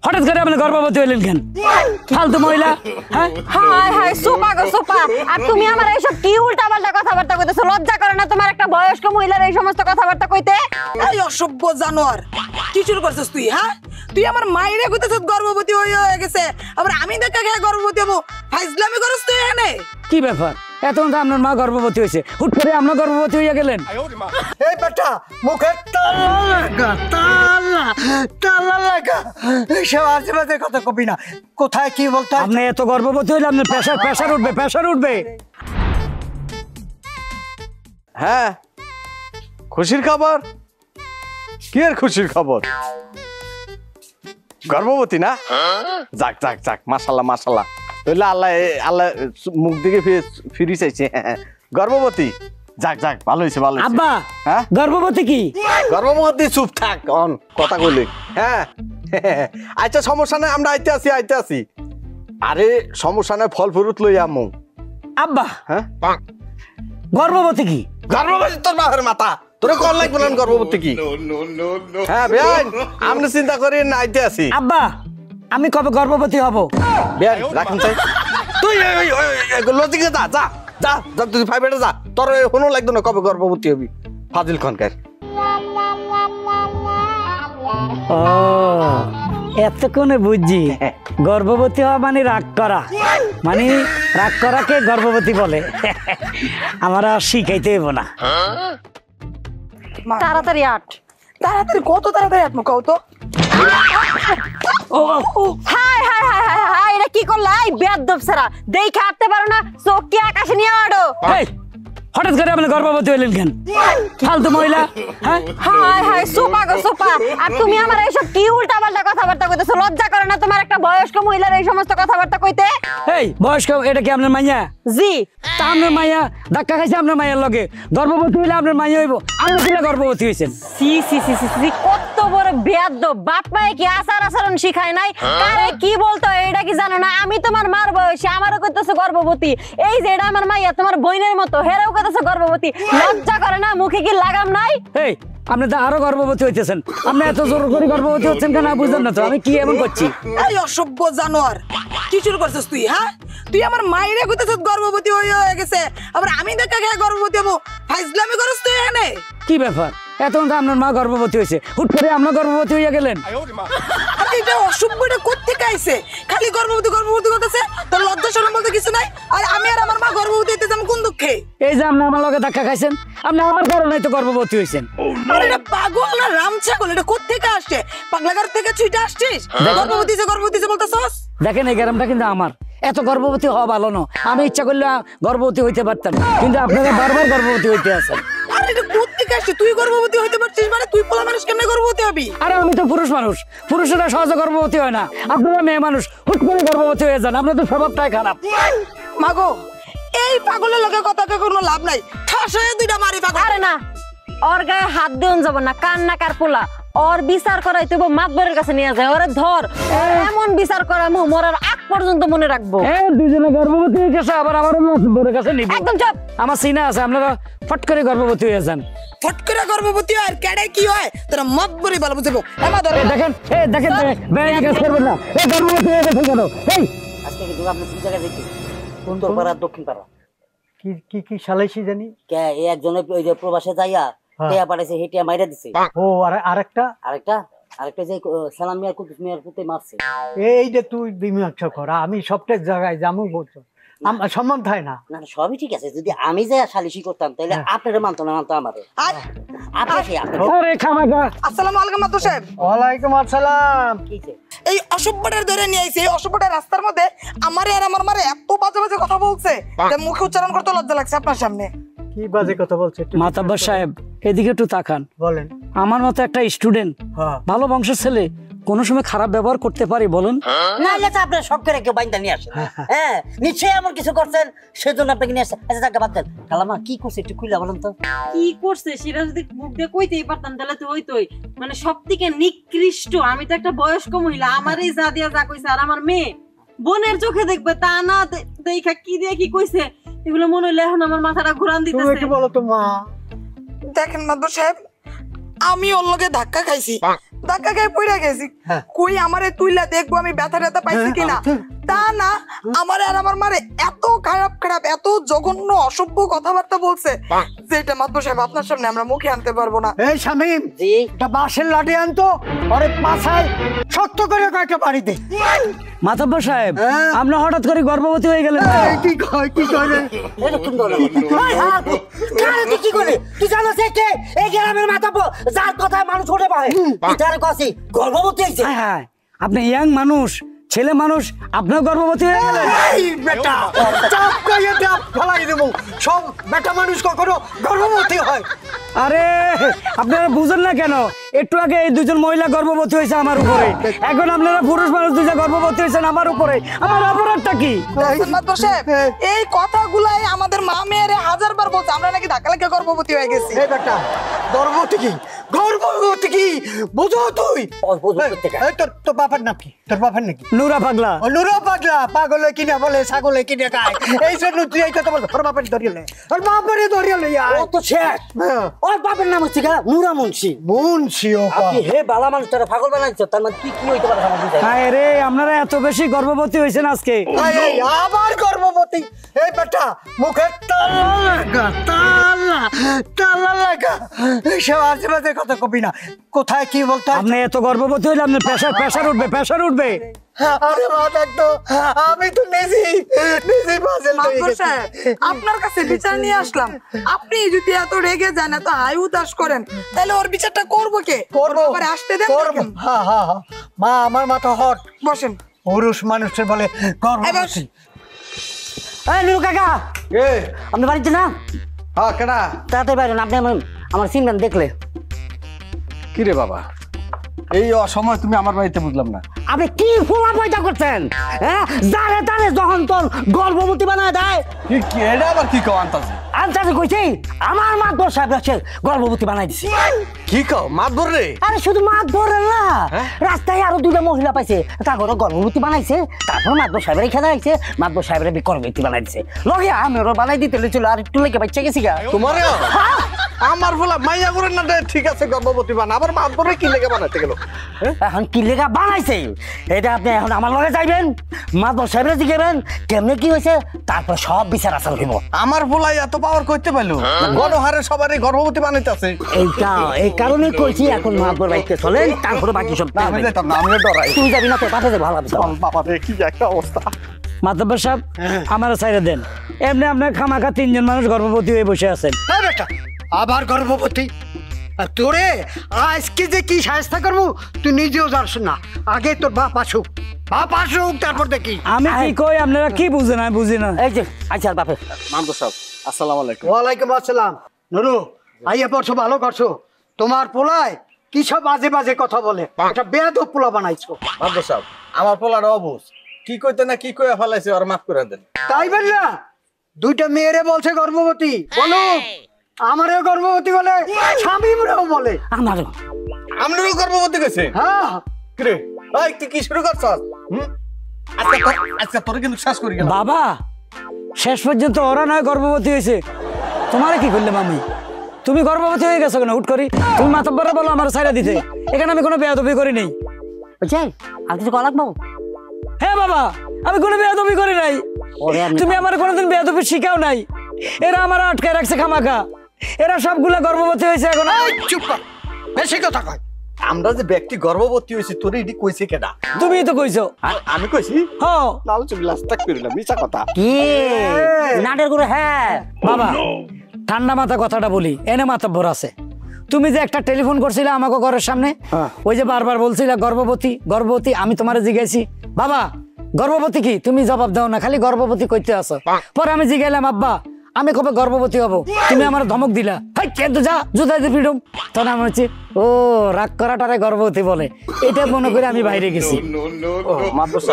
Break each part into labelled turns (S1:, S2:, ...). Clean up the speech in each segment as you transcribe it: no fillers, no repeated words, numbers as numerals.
S1: হঠাৎ করে আপনি গর্ভবতী হইলেন কেন? ফালতু মহিলা। হ্যাঁ
S2: হায় হায় সোপা গো সোপা। আর তুমি আমার এইসব কি উল্টাপাল্টা কথাবার্তা কইতেছো? লজ্জা করে না তোমার একটা বয়স্ক মহিলার এই সমস্ত কথাবার্তা কইতে?
S3: এই অসভ্য জানোয়ার, কি শুরু করছিস তুই? হ্যাঁ, তুই আমার মাইরে কইতেছিস গর্ভবতী হয়ে গেছে, আবার আমি দেখা গিয়ে গর্ভবতী হবো? ফাইজলামি করছিস তুই এখানে?
S1: কি ব্যাপার? এতক্ষণ তো আপনার মা গর্ভবতী হয়েছে, হুট করে আপনার গর্ভবতী হইয়া গেলেন?
S4: এই বেটা মুখে তালা লাগা, তালা তালা লাগা, এসব আজেবাজে কথা কবি না। কোথায় কি বলতে হয়?
S1: আপনি এত গর্ভবতী হইলে আপনার প্রেশার উঠবে, প্রেশার উঠবে।
S5: হ্যাঁ, খুশির খবর? কি আর খুশির খবর? গর্ভবতী না? যাক যাক যাক, মাশাল্লাহ মাশাল্লাহ। তাহলে আল্লাহ আল্লাহ মুখ দিকে ফিরি চাইছে। গর্ভবতী, যাক যাক, ভালো হয়েছে ভালো হয়েছে।
S1: আব্বা,
S5: হ্যাঁ
S1: গর্ভবতী কি?
S5: গর্ভবতী? চুপ থাক, অন কথা কইলে। হ্যাঁ আচ্ছা, সমস্যা নাই, আমরা আইতে আসি। আরে সমস্যা নাই, ফল ফুরুত লই আমু।
S1: আব্বা,
S5: হ্যাঁ
S1: গর্ভবতী কি?
S5: গর্ভবতী তোর বাপের মাথা, তোরে কল লাগবে না গর্ভবতী কি? হ্যাঁ বেআইন, আপনি চিন্তা করেন না, আইতে আসি।
S1: আব্বা, আমি কবে গর্ভবতী হব?
S5: বেআইন রাখুন চাই, তুই লজিকে যা যা যা যা, তুই ফাইভেটে যা, তোর কোনো লাগতো না কবে গর্ভবতী হবি। ফাজিল খনকার।
S1: ও, এতক্ষণে বুঝছি, গর্ভবতী হওয়া মানে রাগ করা, মানে রাগ করাকে গর্ভবতী বলে। আমার আর শিখাইতে হইব না।
S2: তাড়াতাড়ি আট।
S3: তাড়াতাড়ি, কত তাড়াতাড়ি আত্ম কও তো।
S2: হায় হায় হায় হায় হায়, এটা কি করলা? এই বেয়াদব সারা, দেখে আটতে পারো না? চোখ কি আকাশে নিয়ে আড়ো?
S1: এই, হঠাৎ করে আপনি গর্ভবতী হইলেন কেন? ফালতু মহিলা। হ্যাঁ
S2: হায় হায় সোপা গো সোপা। আর তুমি আমার এইসব কি উল্টাপাল্টা কথাবার্তা কইতেছো? লজ্জা করে না তোমার একটা বয়স্ক মহিলার এই সমস্ত কথাবার্তা কইতে?
S1: এই বয়স্ক, এটা কি আপনার মাইয়া?
S2: জি।
S1: তা আপনার মাইয়া ধাক্কা খাইছে আপনার মাইয়ার লগে, গর্ভবতী হইলে আপনার মাইয়া হইব, আপনি কিনা গর্ভবতী হয়েছেন?
S2: সি সি সি সি সি, কত বড় বেয়াদব! বাপ মায়ে কি আচার আচরণ শিখায় নাই? কারে কি বলতো এটা কি জানো না? আমি তোমার মার বয়সী, আমারও কইতেছো গর্ভবতী। এই যে এটা আমার মাইয়া, তোমার বোনের মতো, হেরাও কইতেছো গর্ভবতী। লজ্জা করে না? মুখে কি লাগাম নাই?
S1: এই, আপনি তো আরো গর্ভবতী হইতেছেন, আপনি এত জোর করে গর্ভবতী হচ্ছেন কেন বুঝলেন না তো? আমি কি এমন করছি?
S3: এই অসভ্য জানোয়ার, কি শুরু করছিস তুই? হ্যাঁ, তুই আমার মাইরে কইতেছিস গর্ভবতী হয়ে গেছে, আবার আমি দেখা গিয়ে গর্ভবতী হবো? ফাইজলামি করছিস তুই এখানে?
S1: কি ব্যাপার? এতক্ষণ তো আপনার মা গর্ভবতী হয়েছে, হুট করে আপনার গর্ভবতী হইয়া গেলেন?
S3: আরে এটা অসভ্যটা কোত্থেকে আইছে? খালি গর্ভবতী গর্ভবতী করতেছে, তোর লজ্জা শরম বলতে কিছু নাই? আর আমি আর আমার মা গর্ভবতী হইতেছি, আমি কোন দুঃখে?
S1: এই যে আপনি আমার লগে ধাক্কা খাইছেন, আপনি আমার কারণেই তো গর্ভবতী হয়েছেন।
S3: আরে এটা পাগল না রাম ছাগল? এটা কোত্থেকে আসছে? পাগলাগার থেকে ছুটে আসছিস? গর্ভবতী বলতেছস?
S1: দেখেন, এই গ্রামটা কিন্তু আমার, এত গর্ভবতী হওয়া ভালো না। আমি ইচ্ছা করলে গর্ভবতী হইতে পারতাম, কিন্তু আপনারা বারবার গর্ভবতী হইতে আছেন।
S3: আরে এটা কোত্থেকে আসছে? তুই গর্ভবতী হইতে পারছিস মানে? তুই পোলা মানুষ কেমনে গর্ভবতী হবি?
S1: আরে আমি তো পুরুষ মানুষ, পুরুষেরা সহজে গর্ভবতী হয় না, আপনারা মেয়ে মানুষ, হুট করে গর্ভবতী হয়ে যান। আপনাদের স্বভাবটাই খারাপ।
S3: মাগো, এই পাগলের লগে কথা কয়ে কোনো লাভ নাই, ঠাস হয়ে দুইটা মারি পাগল।
S2: আরে না, ওর গায়ে হাত দেন যাব না, কান না কার পোলা। ওর বিচার করাইতে মাতবরের কাছে নিয়ে যায়, ওরে ধর, এমন বিচার করামু মরার আগ পর্যন্ত মনে রাখবো।
S1: হ্যাঁ, দুজনে গর্ভবতী হয়ে গেছে, আবার আমারও মাতবরের কাছে নিব।
S2: একদম চুপ।
S1: আমার সিনা আছে, আপনারা ফট করে গর্ভবতী হয়ে যান।
S3: ফট করে গর্ভবতী হয় আর কেডে কি হয় তোরা মত বলি ভালো বুঝবো। এমা ধরে
S1: দেখেন, দেখেন বেআইনি কাজ করবেন না। এই গর্ভবতী হয়ে গেছেন কেন? এই
S6: আজকে কিন্তু আপনি কোন জায়গায় যাইতে? উত্তর পাড়া দক্ষিণ পাড়া
S4: কি কি কি সালাইছি জানি?
S6: কে এই একজনের ওই যে প্রবাসে যাইয়া টেয়া পাঠাইছে, হেটিয়া মাইরা দিছে।
S4: ও আরেকটা
S6: আরেকটা যে সালাম মিয়ার কুতুস মিয়ার পুতে মারছে।
S4: এই যে তুই বিমীমাংসা করা, আমি সবটা জায়গায় যাবো বলছো, আমার সম্মান হয় না।
S6: না সবই ঠিক আছে, যদি আমি যাই সালিশি করতাম তাহলে আপনারা মানতো না, মানতো আমারে।
S1: আরে খামাগা।
S3: আসসালামু আলাইকুম মাদু সাহেব।
S4: ওয়ালাইকুম আসসালাম।
S6: কিছে
S3: এই অসভ্যটার ধরে নিয়ে আইছে, এই অসভ্যটা রাস্তার মধ্যে আমারে আর আমার মারে এত বাজে বাজে কথা বলছে যে মুখে উচ্চারণ করতে লজ্জা লাগছে আপনার সামনে।
S4: কি বাজে কথা বলছে?
S1: মাতাব্বর সাহেব, এদিকে একটু তাকান।
S4: বলেন।
S1: আমার মতো একটা স্টুডেন্ট, ভালো বংশের ছেলে, কোন সময় খারাপ ব্যবহার করতে পারি বলুন?
S6: না লেখা আপনার শখ করে কেউ বাইন্দা নিয়ে আসে। হ্যাঁ নিশ্চয়ই এমন কিছু করছেন, সেজন্য আপনাকে নিয়ে আসছে। আচ্ছা টাকা বাদ দেন, খালামা কি করছে একটু খুলে বলেন তো।
S2: কি করছে সেটা যদি মুখ দিয়ে কইতেই পারতাম তাহলে তো হইতোই। মানে সবথেকে নিকৃষ্ট, আমি তো একটা বয়স্ক মহিলা, আমারই যা দিয়া যা কইছে, আর আমার মেয়ে বোনের চোখে দেখবে তা না দেখা কি দিয়ে কি কইছে, এগুলো মনে হইলে এখন আমার মাথাটা ঘুরান দিতেছে।
S4: তুমি বলো তো মা।
S3: দেখেন মাদু সাহেব, আমি ওর লগে ধাক্কা খাইছি, ধাক্কা খেয়ে পড়ে গেছি। কই আমারে তুইলা দেখবো আমি ব্যথা ট্যাথা পাইছি কিনা, তা না আমারে আর আমার মারে এত খারাপ খারাপ এত জঘন্য অসভ্য কথাবার্তা বলছে যেটা মাতবর সাহেব আপনার সামনে আমরা মুখে আনতে পারবো না।
S4: এই শামিম,
S6: জি
S4: একটা বাঁশের লাঠি আনতো, ওরে পাছায় শক্ত করে কয়েকটা বাড়ি দে।
S1: মাতব্বর সাহেব,
S4: হ্যাঁ।
S1: আপনি হঠাৎ করে গর্ভবতী হয়ে গেলেন।
S4: এই কি কয় কি করে?
S6: এটা কোন ধরনের কথা? এই হাত, কারে তুই কি করে? তুই জানো সে কে? এই গ্রামের মাতাব্বর, যার কথায় মানুষ উঠে পায়। তুই তার কাছে গর্ভবতী হইছে।
S1: হ্যাঁ হ্যাঁ, আপনি ইয়াং মানুষ, ছেলে মানুষ, আপনার গর্ভবতী হয়ে গেলেন।
S4: এই বেটা চাপ কইয়ে দাপ ফলাই দেবো। সব বেটা মানুষ কখনো গর্ভবতী হয়?
S1: আরে আপনারা বুঝেন না কেন? একটু আগে এই দুজন মহিলা গর্ভবতী হয়েছে আমার উপরে, এখন আপনারা পুরুষ মানুষ দুজন গর্ভবতী হয়েছেন আমার উপরে। আমার অপরাধটা কি?
S3: মাতবর সাহেব, এই কথাগুলাই আমাদের মা মেয়েরে হাজারবার বলছে আমরা নাকি ধাক্কা লেগে গর্ভবতী হয়ে গেছি।
S4: এই বেটা গর্ভবতী কি? গর্ভবতী কি বুঝো তুই? এই তোর বাবার নাম কি? তোর বাবার নাকি?
S1: নুরা পাগলা।
S4: ও নুরা পাগলা, পাগলে কিনা বলে ছাগলে কিনে খায়, এই জন্য তুই এই কথা বল। ওর বাপের ধরিয়ে নে, ওর বাপের ধরিয়ে নে।
S6: ও তো শেষ। ওর বাপের নাম হচ্ছে নুরা মুন্সি।
S4: মুন্সি ও
S6: আপনি হে বালা মানুষ তারা পাগল বানাইছো, তার মানে তুই কি হইতে পারে আমার বুঝাই।
S1: হায় রে, আপনারা এত বেশি গর্ভবতী হয়েছেন আজকে।
S4: এই আবার গর্ভবতী? এই বেটা মুখে তালা লাগা, তালা তালা লাগা, এইসব আজেবাজে কথা কবি না। কোথায় কি বলতে হয়?
S1: আপনি এত গর্ভবতী হইলে আপনার প্রেশার উঠবে, প্রেশার উঠবে।
S4: আরে মা দেখতো, আমি তো নিজেই পাজল হয়ে
S3: মাতবর
S4: গেছি।
S3: সাহেব, আপনার কাছে বিচার নিয়ে আসলাম, আপনি যদি এত রেগে যান এত হাই উদাস করেন তাহলে ওর বিচারটা করবো কে?
S4: করবো,
S3: ওর ব্যাপারে আসতে দেন
S4: করবো।
S3: দেখেন।
S4: হ্যাঁ হ্যাঁ হ্যাঁ, মা আমার মাথা হট।
S3: বসেন।
S4: পুরুষ মানুষের বলে গর্ভবতী।
S6: এই নুরু কাকা,
S5: এ
S6: আপনি বাড়িতে না?
S5: হ্যাঁ কেনা
S6: তাড়াতাড়ি বাইরেন, আপনি আমার চিনবেন দেখলে।
S5: কি রে বাবা, এই অসময় তুমি আমার বাড়িতে? বুঝলাম না।
S6: আপনি কি ফোলা পয়দা করছেন? হ্যাঁ, জানে তারে যখন তোর গর্ভবতী বানায় দেয়।
S5: কি কি এটা আবার কি কও আনতাছে?
S6: আনসারে কইছি আমার মাতবর সাহেব আছে গর্ভবতী বানাই দিছে।
S5: কি কও মাতবর রে?
S6: আরে শুধু মাতবর না, রাস্তায় আরো দুইটা মহিলা পাইছে, তারপরে গর্ভবতী বানাইছে, তারপর মাতবর সাহেবের এখানে আইছে, মাতবর সাহেবের গর্ভবতী বানাই দিছে। লগে আমি ওরা বানাই দিতে ছিল, আর একটু লেগে বাচ্চা গেছি গা।
S5: তোমারে আমার বলা মাইয়া করে না ঠিক আছে গর্ভবতী বানা, আবার মাতবরে কি লেগে বানাইতে গেল?
S6: এখন কি লেগা বানাইছে এটা আপনি এখন আমার লগে যাইবেন, মাতবর সাহেবের জিজ্ঞাসা কেমনে কি হয়েছে, তারপর সব বিচার আসার হইব।
S5: আমার বলাই এত পাওয়ার করতে পারলো? গণহারে সবারই গর্ভবতী বানাইতেছে।
S6: এইটা এই কারণে কইছি এখন মাতবর বাইতে চলেন, তারপরে বাকি সব
S5: আমি যেতাম না, আমি ডরাই।
S6: তুই যাবি না তো পাঠে যাবো, ভালো হবে।
S5: বাবা রে কি একটা অবস্থা।
S1: মাতব্বর সাহেব, আমার সাইডে দেন। এমনি আপনার খামাখা তিনজন মানুষ গর্ভবতী হয়ে বসে আছেন।
S4: হ্যাঁ বেটা আবার গর্ভবতী? আর তোরে আজকে যে কি সাহায্য করবো তুই নিজেও জানস না। আগে তোর বাপ আসুক, তারপর দেখি।
S1: আমি কি কই আপনারা কি বুঝেন? আমি বুঝি না।
S6: এই যে আচ্ছা বাপে
S5: মামদো সাহেব আসসালামু আলাইকুম।
S4: ওয়ালাইকুম আসসালাম। নুরু আইয়া পড়ছো, ভালো করছো। তোমার পোলায় কি সব বাজে বাজে কথা বলে, একটা বেয়াদব পোলা বানাইছো।
S5: মামদো সাহেব আমার পোলার অবুঝ, কি কইতে না কি কইয়া ফেলাইছে, আর মাফ করে দেন।
S4: তাই বললা? দুইটা মেয়েরে বলছে গর্ভবতী, বলো আমারও গর্ভবতী বলে, শামিমরেও বলে।
S6: আমারও
S5: আমরাও গর্ভবতী গেছে।
S4: হ্যাঁ
S5: কিরে ভাই তুই কি শুরু করছস? আজকে তোরে কিন্তু শেষ করি গেল।
S1: বাবা, শেষ পর্যন্ত ওরা নয় গর্ভবতী হয়েছে, তোমারে কি করলাম আমি? তুমি গর্ভবতী হয়ে গেছো কেন হুট করি? তুমি মাতব্বরে বলো আমার সাইডে দিতে, এখানে আমি কোনো বেয়াদবি করি নাই।
S6: বুঝছেন, আর কিছু করা লাগবো?
S1: হ্যাঁ বাবা, আমি কোনো বেয়াদবি করি নাই।
S6: ওরে আমি
S1: তুমি আমার কোনোদিন বেয়াদবি শিখাও নাই। এরা আমার আটকে রাখছে খামাখা, এরা সবগুলা গর্ভবতী হয়েছে এখন।
S4: এই চুপ কর, বেশি কথা কয়।
S5: আমরা যে ব্যক্তি গর্ভবতী হইছি তোরে এডি কইছে কেডা?
S1: তুমিই তো কইছো।
S5: আমি কইছি?
S1: হ্যাঁ
S5: নাও চুপ লাস্তাক করিলাম মিছা কথা।
S6: কি নাটের করে? হ্যাঁ
S1: বাবা, ঠান্ডা মাথা কথাটা বলি, এনে মাতব্বর আছে। তুমি যে একটা টেলিফোন করছিলে আমাকে ঘরের সামনে, ওই যে বারবার বলছিলে গর্ভবতী গর্ভবতী, আমি তোমারে জিজ্ঞাসি বাবা গর্ভবতী কি, তুমি জবাব দাও না, খালি গর্ভবতী কইতে আসো। পরে আমি জিজ্ঞাইলাম আব্বা আমি কবে গর্ভবতী হব, তুমি আমার ধমক দিলা, হাই কিন্তু যা জুতাই দিয়ে ফিডুম। তখন আমি হচ্ছে ও রাগ করাটারে গর্ভবতী বলে, এটা মনে করে আমি বাইরে গেছি।
S5: মাদ্রাস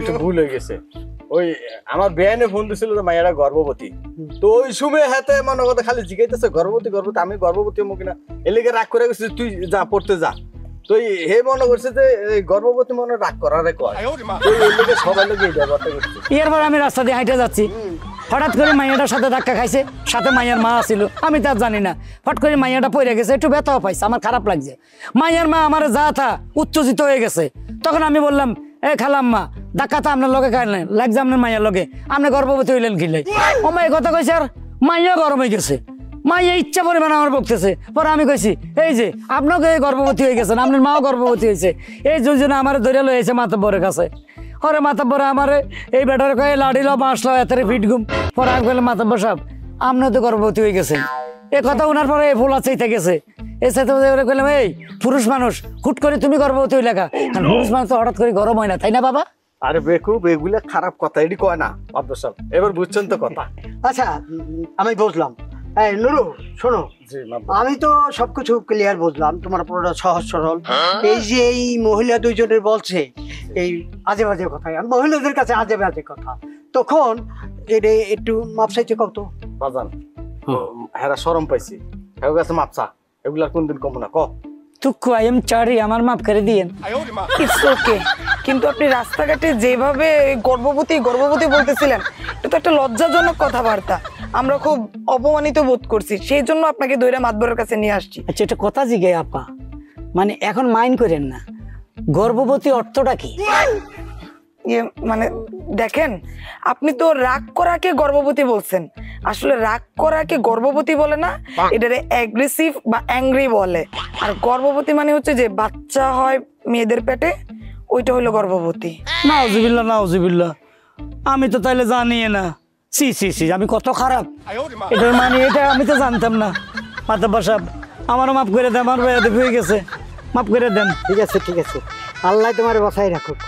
S5: একটু ভুল হয়ে গেছে। ওই আমার বেয়ানে ফোন দিছিল যে মাইয়াটা গর্ভবতী, তো ওই সময় হাতে মনে কথা খালি জিগাইতেছে গর্ভবতী গর্ভবতী, আমি গর্ভবতী হবো কিনা এলিগে রাগ করে গেছি, তুই যা পড়তে যা। তো হে মনে করছে যে গর্ভবতী মনে রাগ করারে কয়, তো এলিগে সবাই লোক এই ব্যাপারটা করছে।
S1: এরপর আমি রাস্তা দিয়ে হাঁটে যাচ্ছি, হঠাৎ করে মাইয়াটার সাথে ধাক্কা খাইছে, সাথে মাইয়ার মা ছিল, আমি তার জানি না। ফট করে মাইয়াটা পড়ে গেছে, একটু ব্যথাও পাইছে, আমার খারাপ লাগছে। মাইয়ার মা আমার যা থা উত্তেজিত হয়ে গেছে। তখন আমি বললাম, এ খালাম্মা, ধাক্কা তো আপনার লগে খাইলেন, লাগছে আপনার মাইয়ার লগে, আপনি গর্ভবতী হইলেন কি লাই? ও মা এই কথা কইছে, আর মাইয়া গরম হয়ে গেছে। মাইয়া ইচ্ছা পরিমাণ আমার বকতেছে। পরে আমি কইছি, এই যে আপনাকে গর্ভবতী হয়ে গেছেন, আপনার মাও গর্ভবতী হয়েছে, এই জন্য আমার ধরে লয়েছে মাতব্বরের কাছে। পরে মাতব্বরে আমার এই বেটার কয়ে লাড়িল মাসলো এত ফিট ঘুম। পরে আমি বললাম, মাতব্বর সাহেব আপনিও তো গর্ভবতী হয়ে গেছেন। এ কথা ওনার পরে ফুল চাইতে গেছে। এ চাইতে কইলাম, এই পুরুষ মানুষ হুট করে তুমি গর্ভবতী হইলে কা? কারণ পুরুষ মানুষ তো হঠাৎ করে গরম হয় না, তাই না বাবা?
S5: আরে বেকুব, এগুলা খারাপ কথা, এটি কয় না মাদবর সাহেব। এবার বুঝছেন তো কথা?
S4: আচ্ছা আমি বুঝলাম। এই নুরু শোনো,
S5: জি মাদবর।
S4: আমি তো সবকিছু ক্লিয়ার বুঝলাম, তোমার পুরোটা সহজ সরল। এই যে এই মহিলা দুইজনের বলছে এই আজে বাজে কথা, মহিলাদের কাছে আজে বাজে কথা, তখন এটা একটু মাপ চাইতে কত
S5: বাজান, হেরা শরম পাইছি, হেউ কাছে মাপসা, এগুলার কোনদিন কম না ক।
S1: তুকু আই এম চারি, আমার মাফ করে দিয়েন।
S3: ইটস ওকে, কিন্তু আপনি রাস্তাঘাটে যেভাবে গর্ভবতী গর্ভবতী বলতেছিলেন, এটা তো একটা লজ্জাজনক কথাবার্তা। আমরা খুব অপমানিত বোধ করছি, সেই জন্য আপনাকে দইরা মাতবরের কাছে নিয়ে আসছি।
S1: আচ্ছা এটা কথা জিগে আপা, মানে এখন মাইন্ড করেন না, গর্ভবতী অর্থটা কি?
S3: ইয়ে মানে দেখেন, আপনি তো রাগ করাকে গর্ভবতী বলছেন, আসলে রাগ করাকে গর্ভবতী বলে না, এটারে অ্যাগ্রেসিভ বা অ্যাংরি বলে। আর গর্ভবতী মানে হচ্ছে যে বাচ্চা হয় মেয়েদের পেটে, ওইটা হলো গর্ভবতী।
S1: নাউজুবিল্লাহ নাউজুবিল্লাহ, আমি তো তাইলে জানি না। সি সি সি, আমি কত খারাপ এটার মানে, এটা আমি তো জানতাম না। মাতব্বর সাহেব আমারও মাফ করে দেন, আমার বেয়াদবি হয়ে গেছে, মাফ করে দেন।
S4: ঠিক আছে ঠিক আছে, আল্লাহ তোমার বাসায় রাখুক।